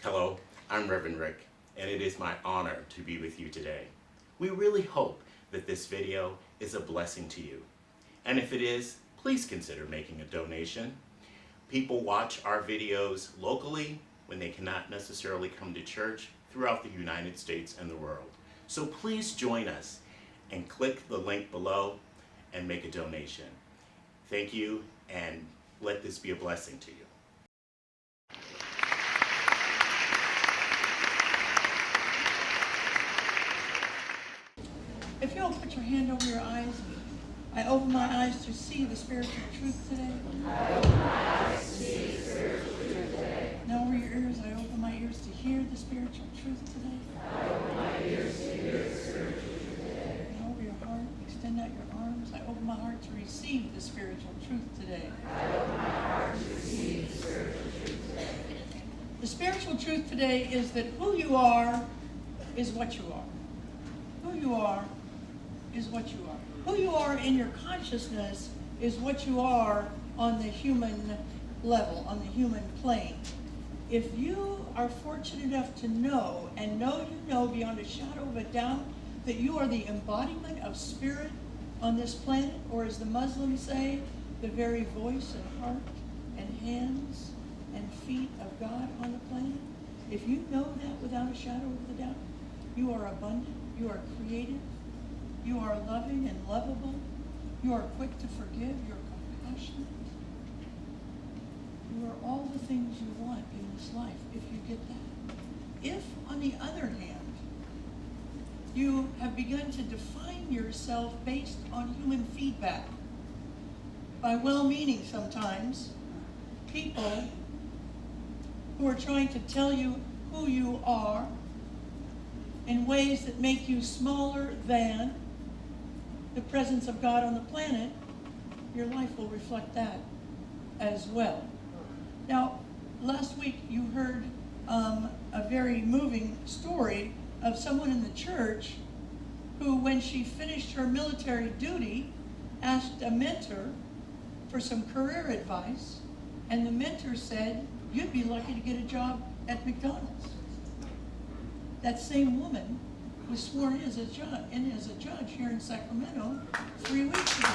Hello, I'm Reverend Rick, and it is my honor to be with you today. We really hope that this video is a blessing to you. And if it is, please consider making a donation. People watch our videos locally when they cannot necessarily come to church throughout the United States and the world. So please join us and click the link below and make a donation. Thank you, and let this be a blessing to you. If you'll put your hand over your eyes, I open my eyes to see the spiritual truth today. I open my eyes to see the spiritual truth today. Now over your ears, I open my ears to hear the spiritual truth today. I open my ears to hear the spiritual truth today. And over your heart, extend out your arms. I open my heart to receive the spiritual truth today. I open my heart to receive the spiritual truth today. The spiritual truth today is that who you are is what you are. Who you are is what you are. Who you are in your consciousness is what you are on the human level, on the human plane. If you are fortunate enough to know, and know you know beyond a shadow of a doubt, that you are the embodiment of spirit on this planet, or as the Muslims say, the very voice and heart and hands and feet of God on the planet, if you know that without a shadow of a doubt, you are abundant, you are creative, you are loving and lovable. You are quick to forgive. You're compassionate. You are all the things you want in this life if you get that. If, on the other hand, you have begun to define yourself based on human feedback, by well-meaning sometimes, people who are trying to tell you who you are in ways that make you smaller than the presence of God on the planet, your life will reflect that as well. Now, last week you heard a very moving story of someone in the church who, when she finished her military duty, asked a mentor for some career advice, and the mentor said, "You'd be lucky to get a job at McDonald's." That same woman was sworn in as a judge here in Sacramento 3 weeks ago.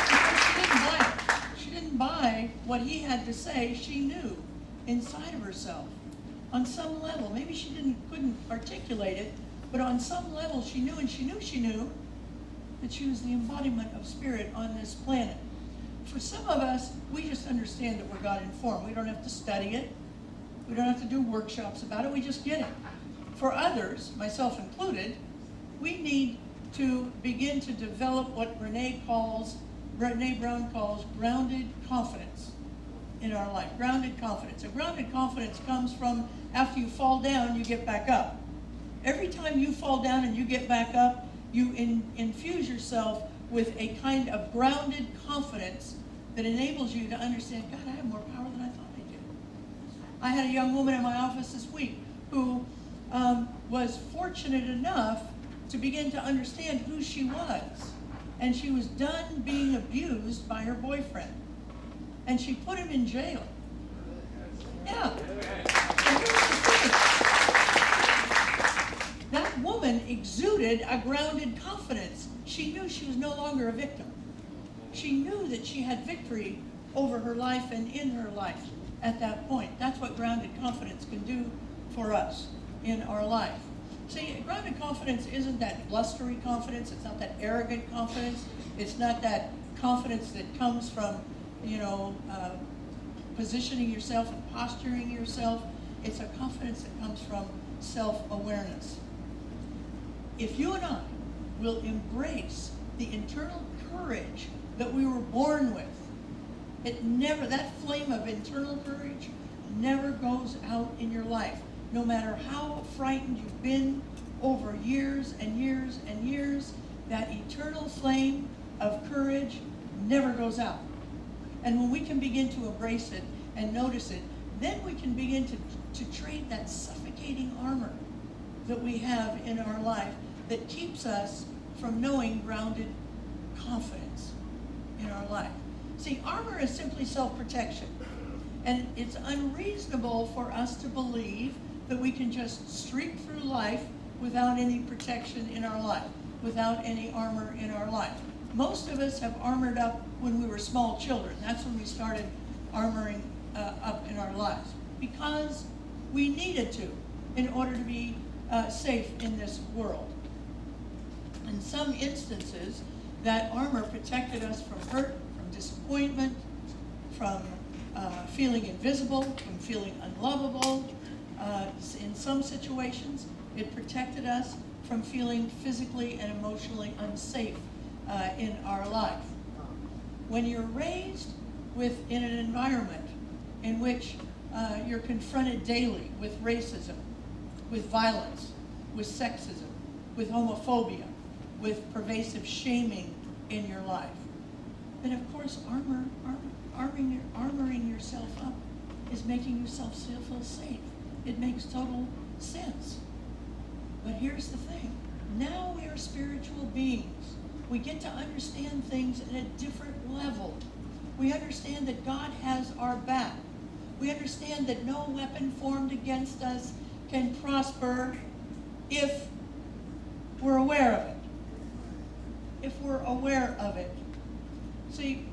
Because she didn't buy what he had to say. She knew inside of herself, on some level, maybe she couldn't articulate it, but on some level she knew, and she knew that she was the embodiment of spirit on this planet. For some of us, we just understand that we're God-informed. We don't have to study it. We don't have to do workshops about it. We just get it. For others, myself included, we need to begin to develop what Brene Brown calls grounded confidence in our life. Grounded confidence. A grounded confidence comes from after you fall down, you get back up. Every time you fall down and you get back up, you infuse yourself with a kind of grounded confidence that enables you to understand, God, I have more power than I thought I did. I had a young woman in my office this week who was fortunate enough to begin to understand who she was. And she was done being abused by her boyfriend. And she put him in jail. Yeah. And here's the thing. That woman exuded a grounded confidence. She knew she was no longer a victim. She knew that she had victory over her life and in her life at that point. That's what grounded confidence can do for us in our life. See, grounded confidence isn't that blustery confidence. It's not that arrogant confidence. It's not that confidence that comes from, positioning yourself and posturing yourself. It's a confidence that comes from self-awareness. If you and I will embrace the internal courage that we were born with, that flame of internal courage never goes out in your life. No matter how frightened you've been over years and years and years, that eternal flame of courage never goes out. And when we can begin to embrace it and notice it, then we can begin to trade that suffocating armor that we have in our life that keeps us from knowing grounded confidence in our life. See, armor is simply self-protection. And it's unreasonable for us to believe that we can just streak through life without any protection in our life, without any armor in our life. Most of us have armored up when we were small children. That's when we started armoring up in our lives, because we needed to in order to be safe in this world. In some instances, that armor protected us from hurt, from disappointment, from feeling invisible, from feeling unlovable. In some situations, it protected us from feeling physically and emotionally unsafe in our life. When you're raised in an environment in which you're confronted daily with racism, with violence, with sexism, with homophobia, with pervasive shaming in your life, then of course armoring yourself up is making yourself feel safe. It makes total sense. But here's the thing. Now we are spiritual beings. We get to understand things at a different level. We understand that God has our back. We understand that no weapon formed against us can prosper if we're aware of it. If we're aware of it. See,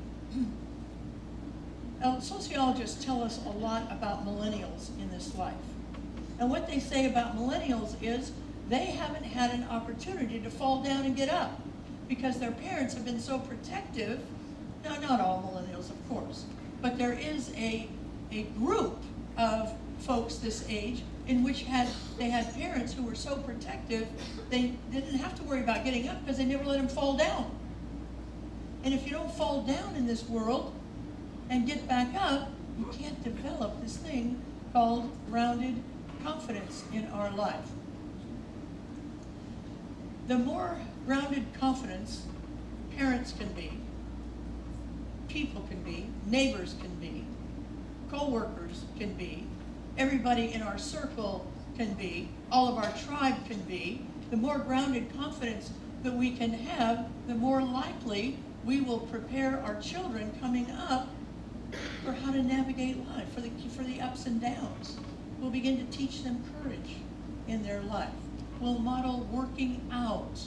sociologists tell us a lot about millennials in this life. And what they say about millennials is they haven't had an opportunity to fall down and get up because their parents have been so protective. Now, not all millennials, of course, but there is a group of folks this age in which they had parents who were so protective they didn't have to worry about getting up because they never let them fall down. And if you don't fall down in this world and get back up, you can't develop this thing called grounded confidence in our life. The more grounded confidence parents can be, people can be, neighbors can be, co-workers can be, everybody in our circle can be, all of our tribe can be, the more grounded confidence that we can have, the more likely we will prepare our children coming up for how to navigate life, for the ups and downs. We'll begin to teach them courage in their life. We'll model working out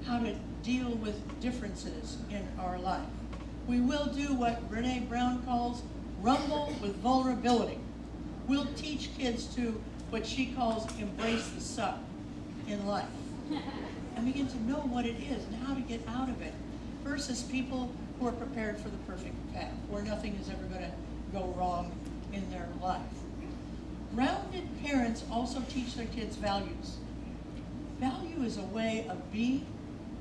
how to deal with differences in our life. We will do what Brene Brown calls rumble with vulnerability. We'll teach kids to what she calls embrace the suck in life and begin to know what it is and how to get out of it, versus people who are prepared for the perfect path where nothing is ever going to go wrong in their life. Grounded parents also teach their kids values. Value is a way of being,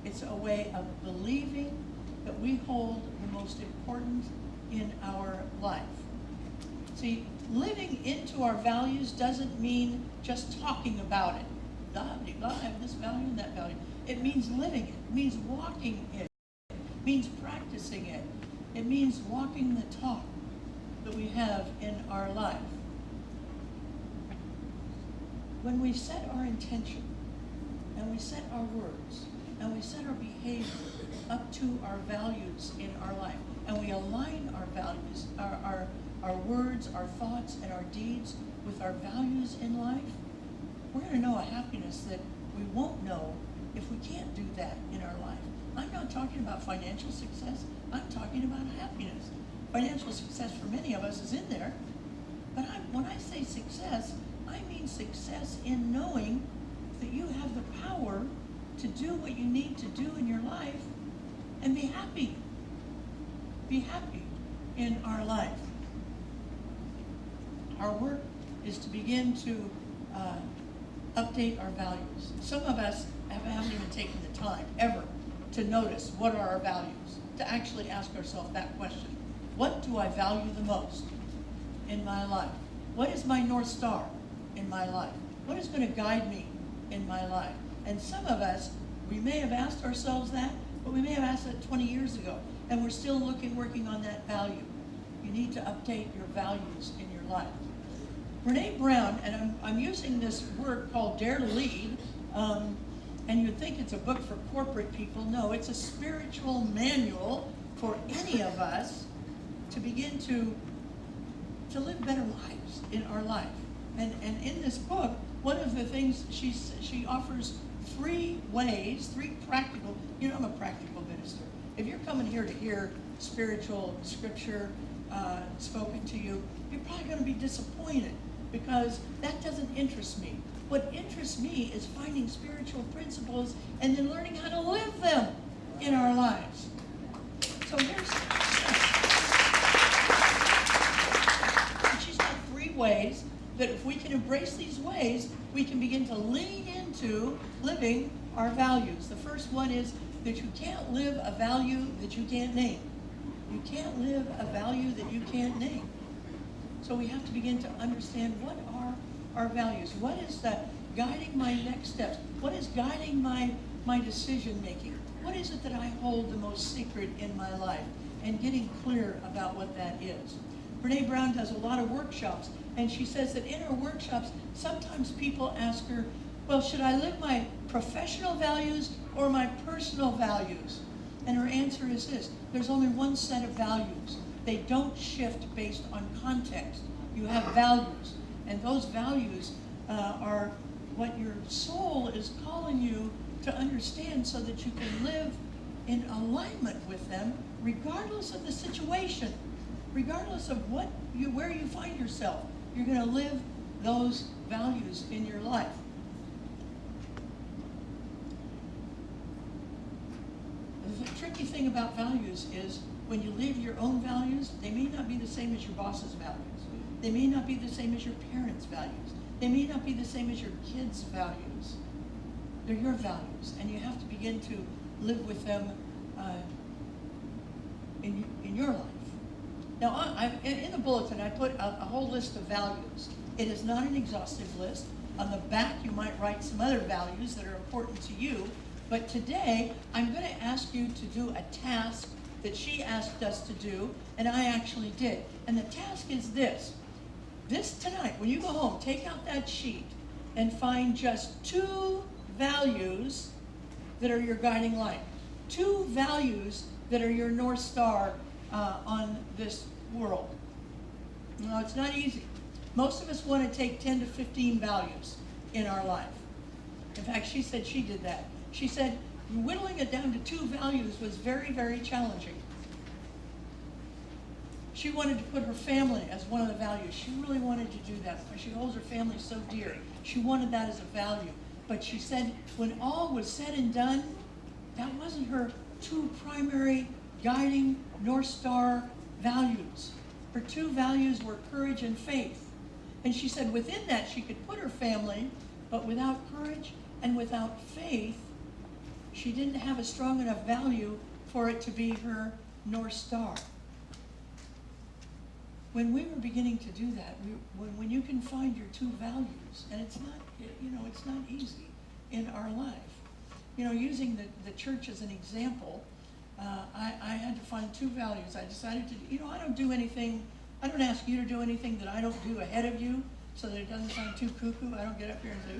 it's a way of believing that we hold the most important in our life. See, living into our values doesn't mean just talking about it. I have this value and that value. It means living it. It means walking it. It means practicing it. It means walking the talk that we have in our life. When we set our intention, and we set our words, and we set our behavior up to our values in our life, and we align our values, our words, our thoughts, and our deeds with our values in life, we're going to know a happiness that we won't know if we can't do that in our life. I'm not talking about financial success. I'm talking about happiness. Financial success for many of us is in there, but when I say success, I mean success in knowing that you have the power to do what you need to do in your life and be happy. Be happy in our life. Our work is to begin to update our values. Some of us haven't even taken the time ever to notice what are our values, to actually ask ourselves that question. What do I value the most in my life? What is my North Star in my life? What is going to guide me in my life? And some of us, we may have asked ourselves that, but we may have asked it 20 years ago, and we're still working on that value. You need to update your values in your life. Brene Brown, and I'm using this word called Dare to Lead, and you'd think it's a book for corporate people. No, it's a spiritual manual for any of us to begin to live better lives in our life. And in this book, one of the things she offers 3 ways, 3 practical, I'm a practical minister. If you're coming here to hear spiritual scripture spoken to you, you're probably going to be disappointed because that doesn't interest me. What interests me is finding spiritual principles and then learning how to live them in our lives. So she's got 3 ways that if we can embrace these ways, we can begin to lean into living our values. The first one is that you can't live a value that you can't name. You can't live a value that you can't name. So we have to begin to understand what are our values. What is that guiding my next steps? What is guiding my decision making? What is it that I hold the most sacred in my life? And getting clear about what that is. Brene Brown does a lot of workshops, and she says that in her workshops, sometimes people ask her, well, should I live my professional values or my personal values? And her answer is this: there's only one set of values. They don't shift based on context. You have values, and those values are what your soul is calling you to understand so that you can live in alignment with them regardless of the situation, regardless of where you find yourself. You're going to live those values in your life. The tricky thing about values is when you live your own values, they may not be the same as your boss's values. They may not be the same as your parents' values. They may not be the same as your kids' values. They're your values, and you have to begin to live with them in your life. Now, in the bulletin, I put a whole list of values. It is not an exhaustive list. On the back, you might write some other values that are important to you. But today, I'm going to ask you to do a task that she asked us to do, and I actually did. And the task is this. Tonight, when you go home, take out that sheet and find just 2 values that are your guiding light. 2 values that are your North Star on this world. No, it's not easy. Most of us want to take 10 to 15 values in our life. In fact, she said she did that. She said whittling it down to 2 values was very, very challenging. She wanted to put her family as one of the values. She really wanted to do that because she holds her family so dear. She wanted that as a value. But she said when all was said and done, that wasn't her 2 primary guiding North Star values. Her 2 values were courage and faith. And she said within that she could put her family, but without courage and without faith, she didn't have a strong enough value for it to be her North Star. When we were beginning to do that, when you can find your 2 values, and it's not easy in our life. Using the church as an example, I had to find 2 values. I decided to, I don't do anything, I don't ask you to do anything that I don't do ahead of you so that it doesn't sound too cuckoo. I don't get up here and say,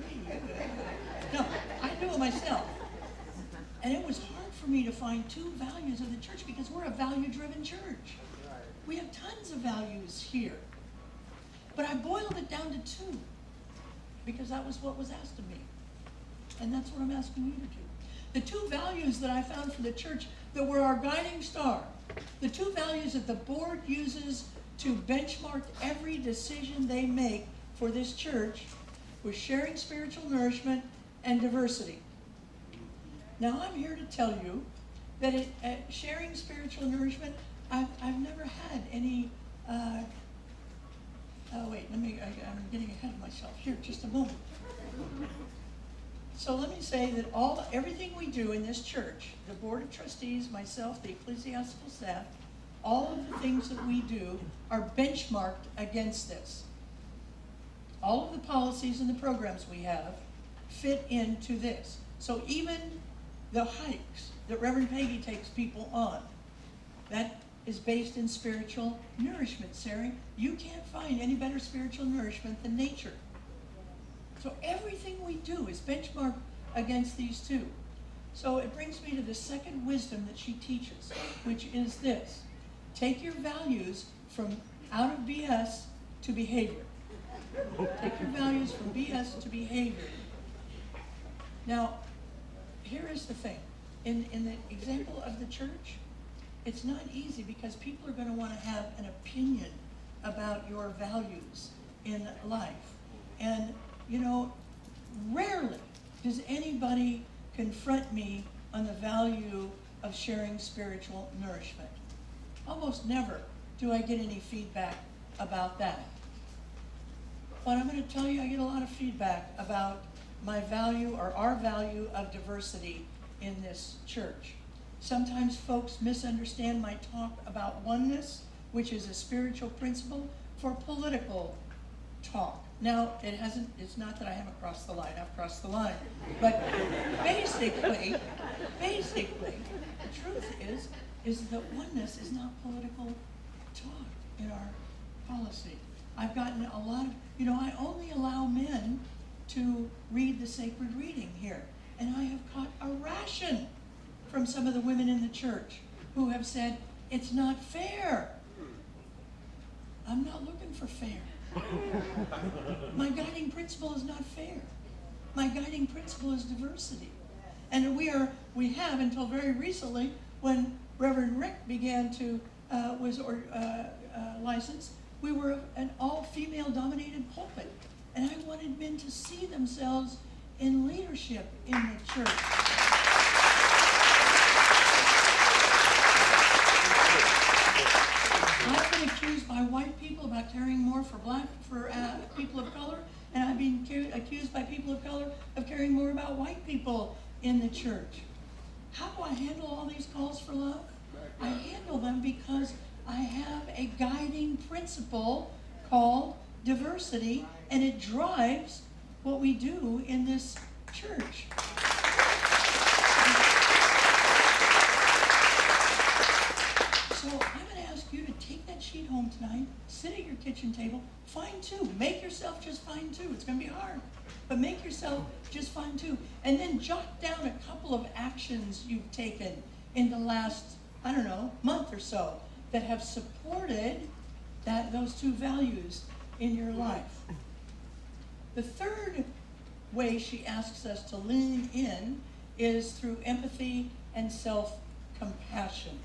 no, I do it myself. And it was hard for me to find 2 values of the church because we're a value-driven church. We have tons of values here. But I boiled it down to 2 because that was what was asked of me. And that's what I'm asking you to do. The 2 values that I found for the church that were our guiding star, the 2 values that the board uses to benchmark every decision they make for this church was sharing spiritual nourishment and diversity. Now I'm here to tell you that sharing spiritual nourishment, I've never had any, I'm getting ahead of myself here, just a moment. So let me say that everything we do in this church, the Board of Trustees, myself, the ecclesiastical staff, all of the things that we do are benchmarked against this. All of the policies and the programs we have fit into this. So even the hikes that Reverend Peggy takes people on, that is based in spiritual nourishment, Sarah. You can't find any better spiritual nourishment than nature. So everything we do is benchmarked against these 2. So it brings me to the second wisdom that she teaches, which is this. Take your values from out of BS to behavior. Take your values from BS to behavior. Now, here is the thing. In the example of the church, it's not easy because people are going to want to have an opinion about your values in life. And, you know, rarely does anybody confront me on the value of sharing spiritual nourishment. Almost never do I get any feedback about that. But I'm going to tell you, I get a lot of feedback about my value or our value of diversity in this church. Sometimes folks misunderstand my talk about oneness, which is a spiritual principle, for political talk. Now, it's not that I haven't crossed the line, I've crossed the line. But basically, the truth is that oneness is not political talk in our policy. I've gotten a lot of, I only allow men to read the sacred reading here. And I have caught a ration from some of the women in the church who have said, it's not fair. I'm not looking for fair. My guiding principle is not fair. My guiding principle is diversity. And we have until very recently, when Reverend Rick began to, was licensed, we were an all-female dominated pulpit. And I wanted men to see themselves in leadership in the church. I've been accused by white people about caring more for people of color, and I've been accused by people of color of caring more about white people in the church. How do I handle all these calls for love? I handle them because I have a guiding principle called diversity, and it drives what we do in this church. So I'm going to ask you to take that sheet home tonight, sit at your kitchen table, find two. Make yourself just find two. It's going to be hard, but make yourself just find two. And then jot down a couple of actions you've taken in the last, month or so that have supported those two values in your life. The third way she asks us to lean in is through empathy and self-compassion.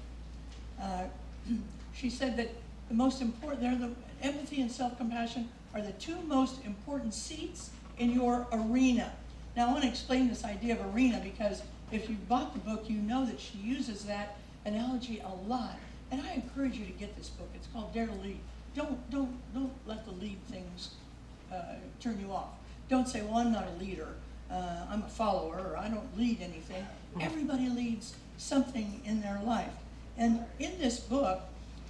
She said that the empathy and self-compassion are the two most important seats in your arena. Now I want to explain this idea of arena because if you bought the book, you know that she uses that analogy a lot. And I encourage you to get this book. It's called Dare to Lead. Don't let the lead things turn you off. Don't say, well, I'm not a leader. I'm a follower, or I don't lead anything. Everybody leads something in their life. And in this book,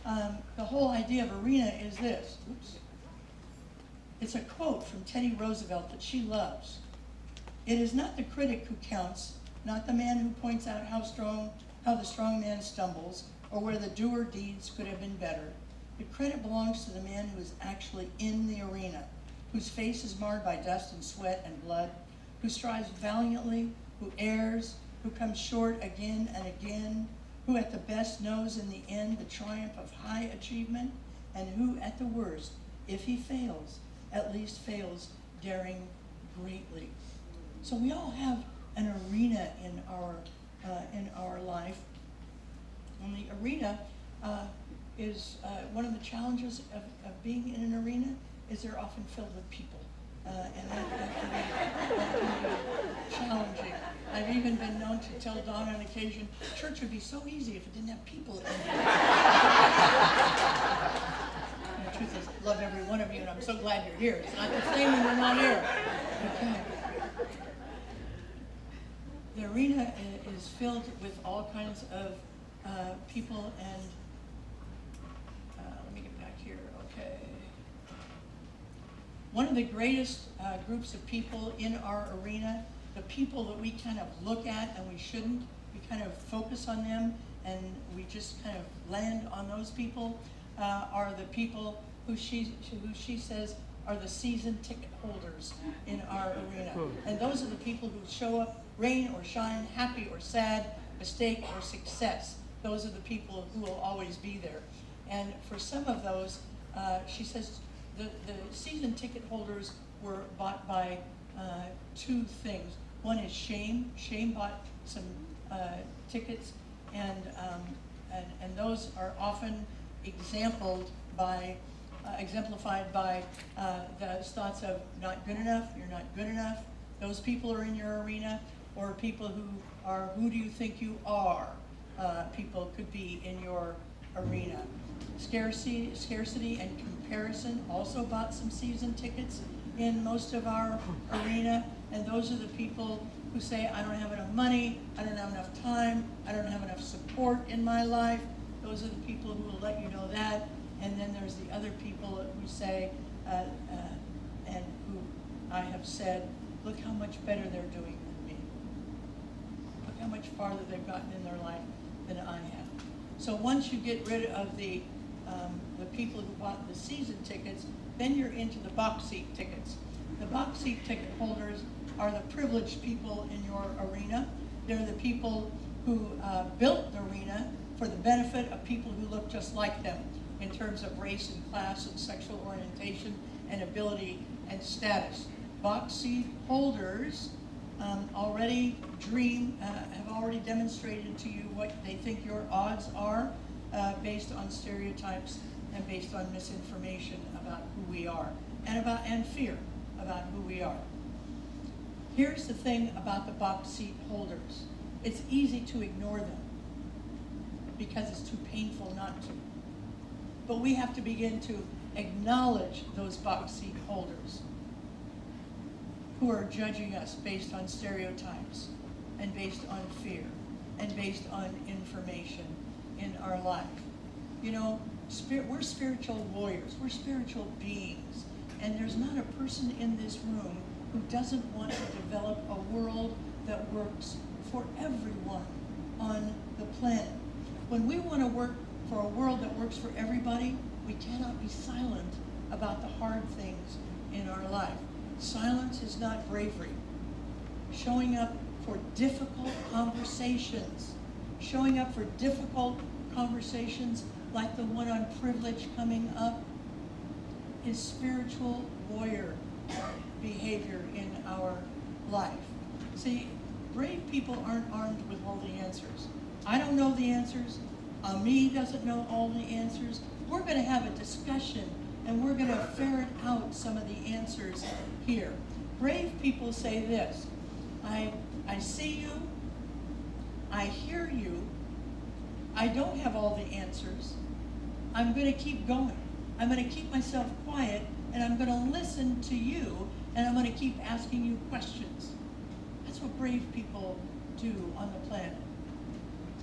the whole idea of arena is this. Oops. It's a quote from Teddy Roosevelt that she loves. It is not the critic who counts, not the man who points out how the strong man stumbles, or where the doer deeds could have been better. The credit belongs to the man who is actually in the arena, whose face is marred by dust and sweat and blood, who strives valiantly, who errs, who comes short again and again, who at the best knows in the end the triumph of high achievement, and who at the worst, if he fails, at least fails daring greatly. So we all have an arena in our life. And the arena is one of the challenges of being in an arena is they're often filled with people. And that can be challenging. I've even been known to tell Dawn on occasion, church would be so easy if it didn't have people in it. And the truth is, I love every one of you, and I'm so glad you're here. It's not the same when you're not here. Okay. The arena is filled with all kinds of people, and let me get back here. Okay. One of the greatest groups of people in our arena, the people that we kind of look at and we shouldn't, we kind of focus on them and we just kind of land on those people, are the people who she says are the season ticket holders in our arena. And those are the people who show up, rain or shine, happy or sad, mistake or success. Those are the people who will always be there. And for some of those, she says the season ticket holders were bought by two things. One is shame. Shame bought some tickets, and those are often exemplified by the thoughts of not good enough, you're not good enough. Those people are in your arena, or people who are, who do you think you are? People could be in your arena. Scarcity and comparison also bought some season tickets in most of our arena, and those are the people who say, I don't have enough money, I don't have enough time, I don't have enough support in my life. Those are the people who will let you know that. And then there's the other people who say, and who I have said, look how much better they're doing than me. Look how much farther they've gotten in their life than I have. So once you get rid of the people who bought the season tickets, then you're into the box seat tickets. The box seat ticket holders are the privileged people in your arena. They're the people who built the arena for the benefit of people who look just like them in terms of race and class and sexual orientation and ability and status. Box seat holders have already demonstrated to you what they think your odds are based on stereotypes and based on misinformation about who we are and fear about who we are. Here's the thing about the box seat holders. It's easy to ignore them because it's too painful not to. But we have to begin to acknowledge those box seat holders who are judging us based on stereotypes and based on fear and based on information in our life. You know, we're spiritual warriors, we're spiritual beings, and there's not a person in this room who doesn't want to develop a world that works for everyone on the planet. When we want to work for a world that works for everybody, we cannot be silent about the hard things in our life. Silence is not bravery. Showing up for difficult conversations, like the one on privilege coming up, is spiritual warrior behavior in our life. See, brave people aren't armed with all the answers. I don't know the answers. Ami doesn't know all the answers. We're going to have a discussion, and we're going to ferret out some of the answers here. Brave people say this: I see you, I hear you, I don't have all the answers. I'm going to keep going. I'm going to keep myself quiet, and I'm going to listen to you, and I'm going to keep asking you questions. That's what brave people do on the planet.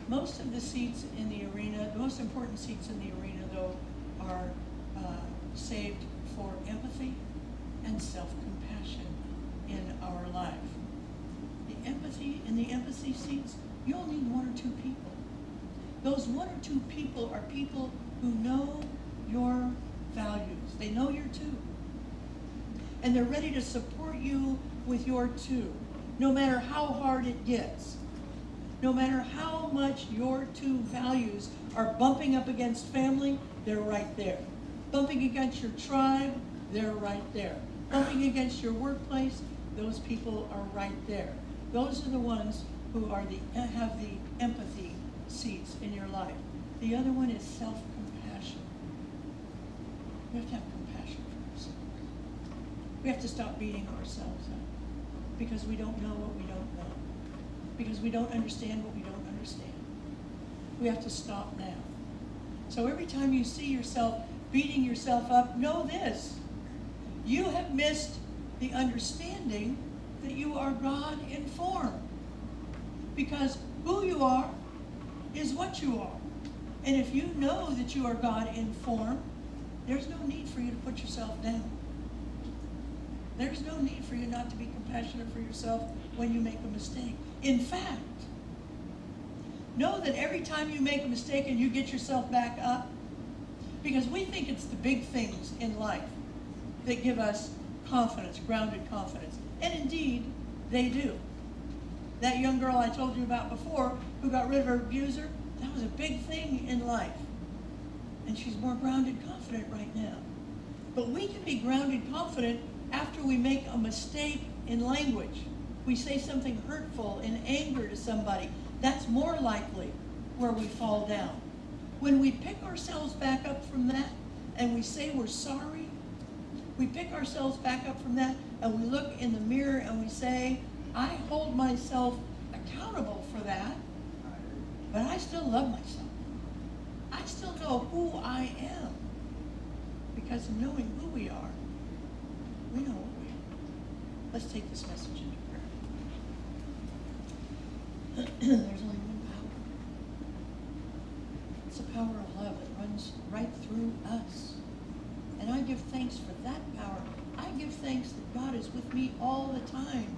Most of the seats in the arena, the most important seats in the arena, though, are saved for empathy and self-compassion in our life. In the empathy seats, you only need one or two people. Those one or two people are people who know your values. They know your two. And they're ready to support you with your two, no matter how hard it gets. No matter how much your two values are bumping up against family, they're right there. Bumping against your tribe, they're right there. Bumping against your workplace, those people are right there. Those are the ones who have the empathy seats in your life. The other one is self-compassion. We have to have compassion for ourselves. We have to stop beating ourselves up because we don't know what we don't know. Because we don't understand what we don't understand. We have to stop now. So every time you see yourself beating yourself up, know this: you have missed the understanding that you are God-informed. Because who you are is what you are. And if you know that you are God-informed, there's no need for you to put yourself down. There's no need for you not to be compassionate for yourself when you make a mistake. In fact, know that every time you make a mistake and you get yourself back up, because we think it's the big things in life that give us confidence, grounded confidence. And indeed, they do. That young girl I told you about before who got rid of her abuser, that was a big thing in life. And she's more grounded, confident right now. But we can be grounded, confident after we make a mistake in language. We say something hurtful in anger to somebody. That's more likely where we fall down. When we pick ourselves back up from that and we say we're sorry, we pick ourselves back up from that and we look in the mirror and we say, I hold myself accountable for that, but I still love myself. I still know who I am. Because of knowing who we are, we know what we are. Let's take this message into prayer. There's only one power. It's the power of love that runs right through us. And I give thanks for that power. I give thanks that God is with me all the time.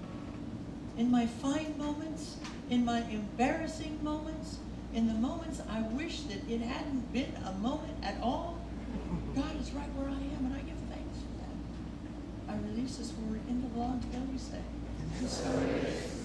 In my fine moments, in my embarrassing moments, in the moments I wish that it hadn't been a moment at all, God is right where I am, and I give thanks for that. I release this word into the law together we say. And so it is.